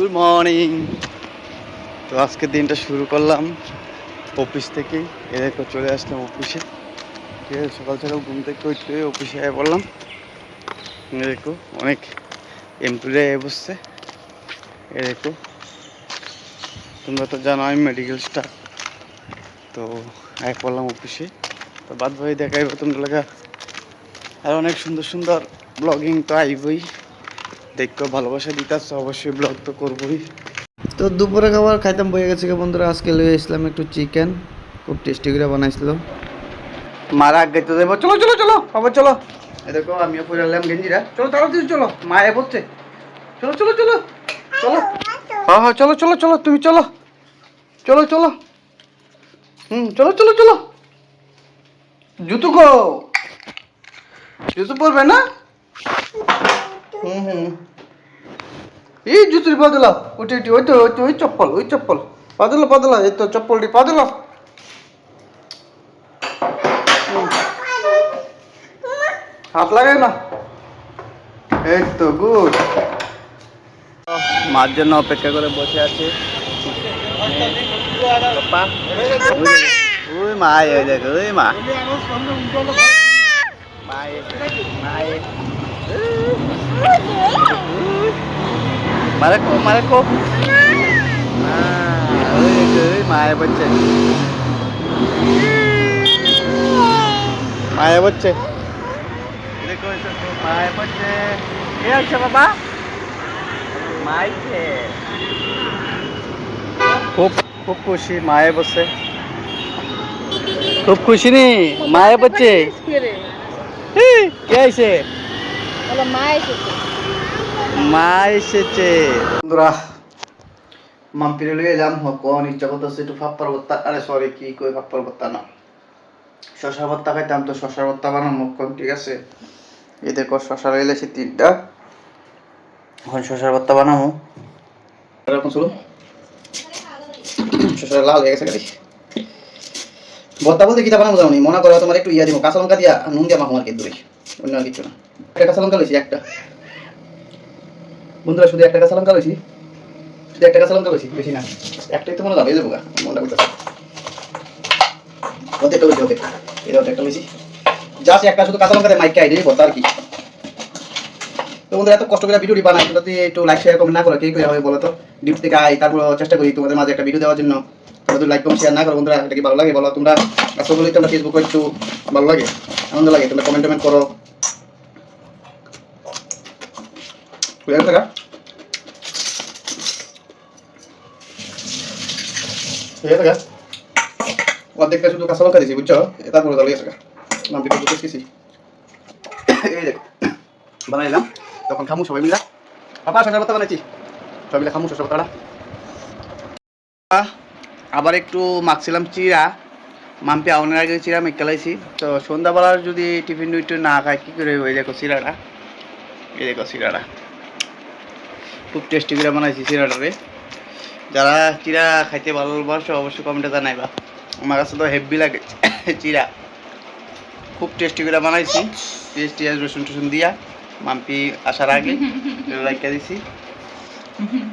Good morning. তো আজকে দিনটা শুরু করলাম অফিস থেকেই। এরকম চলে আসলাম অফিসে। ঠিক আছে, সকাল সকাল ঘুম থেকে উঠতে অফিসে আয় বললাম। এরকম অনেক এমপ্লয়ি বসছে। এরকম তোমরা তো জানো আমি মেডিকেল স্টাফ। তো আয় করলাম অফিসে। তো বাদ ভাই দেখাইব তোমরা লাগা আর অনেক সুন্দর সুন্দর ব্লগিং তো আইবই। দেখো ভালোবাসা দিতাস অবশ্যই ব্লগ তো করবই। তো দুপুরে খাবার খাইতাম বয়ে গেছে বন্ধুরা। আজকে লয়ে আসলাম একটু চিকেন, খুব টেস্টি করে বানাইছিল। মারা আগে তো যাবো, চলো চলো চলো বাবা চলো। এ দেখো আমিও পরে আনলাম গেঞ্জিরা। চলো তাড়াতাড়ি চলো, মায়ে বলছে চলো চলো চলো চলো। হ্যাঁ হ্যাঁ চলো চলো চলো, তুমি চলো চলো চলো। চলো চলো চলো। জুতো গো, জুতো পরবে না? এই জুতোর পা দিলাম, উঠে উঠে ওই তো ওই চপ্পল, ওই চপ্পল পা দিল, পা দিল, এই তো চপ্পলটি পা দিল। হাত লাগাই না, এই তো গুড। মার জন্য অপেক্ষা করে বসে আছে। ওই মা, ওই দেখো ওই মা, মারে কো মারে কো। মায়ে বলছে, মায়ে বলছে, মায়ে বলছে কে আছে বাবা? মাইছে খুব খুব খুশি, মায়ে বসে খুব খুশি নি। মায়ে বলছে কে আইছে? মা এসেছে। বন্ধুরা মাম্পিরে লইয়ে যাম কোন ইচ্ছা করতেছে একটু ফাপ্পার ভর্তা, আরে সরি কি কই ফাপ্পার ভর্তা না, শশার ভর্তা খাইতাম। তো শশার ভর্তা বানানো কোন, ঠিক আছে। এই দেখো শশা রইলেছে 3টা, এখন শশার ভর্তা বানাবো। এরকম শুরু শশা লাল হয়ে গেছে গাড়ি। ভর্তা বলতে কিটা বানাবো জানি, মনে করো তোমার একটু ইয়া দিব, কাঁচা লঙ্কা দিয়া নুন দিয়া মাখো আর কি, দূরে অন্য আর কিছু না। একটা কাঁচা লঙ্কা লইছি, একটা বন্ধুরা শুধু একটা কাঁচা লঙ্কা লইছি, শুধু একটা কাঁচা লঙ্কা লইছি, বেশি না। একটাই তো মনে যাবে যাবো গা, মনটা করতেছে ওতে তো ওতে এটা একটা লইছি, জাস্ট একটা শুধু কাঁচা লঙ্কা দিয়ে মাইকে আইডি ভর্তা আর কি। তো বন্ধুরা এত কষ্ট করে ভিডিওটি বানাই, যদি একটু লাইক শেয়ার কমেন্ট না করো কে করে হবে বলো তো। ডিপ থেকে আই তারপর চেষ্টা করি তোমাদের মাঝে একটা ভিডিও দেওয়ার জন্য। তোমরা লাইক কমেন্ট শেয়ার না করো বন্ধুরা, এটা কি ভালো লাগে বলো? তোমরা আসলে তোমরা ফেসবুকে একটু ভালো লাগে, আনন্দ লাগে, তোমরা কমেন্ট টমেন্ট করো। বুঝতে থাকা অর্ধেকটা শুধু কাঁচা লঙ্কা দিয়েছি বুঝছো, তারপরে দাঁড়িয়ে থাকা নাম একটু বুঝেছি। এই দেখ বানাইলাম, তখন খামু সবাই মিলা। বাবা শশা ভর্তা বানাইছি, সবাই মিলে খামু শশা ভর্তাটা। আবার একটু মাখছিলাম চিরা, মাম্পি আউনের আগে চিরা মেকালাইছি। তো সন্ধ্যাবেলার যদি টিফিন একটু না খায় কী করে ওই দেখো চিরাটা, এই দেখো চিরাটা খুব টেস্টি করে বানাইছি চিরাটারে। যারা চিরা খাইতে ভালোবাসো অবশ্যই কমেন্টে জানাইবা। আমার কাছে তো হেভি লাগে চিরা, খুব টেস্টি করে বানাইছি। টেস্টি রসুন টসুন দিয়া মাম্পি আসার আগে রাইখা দিছি।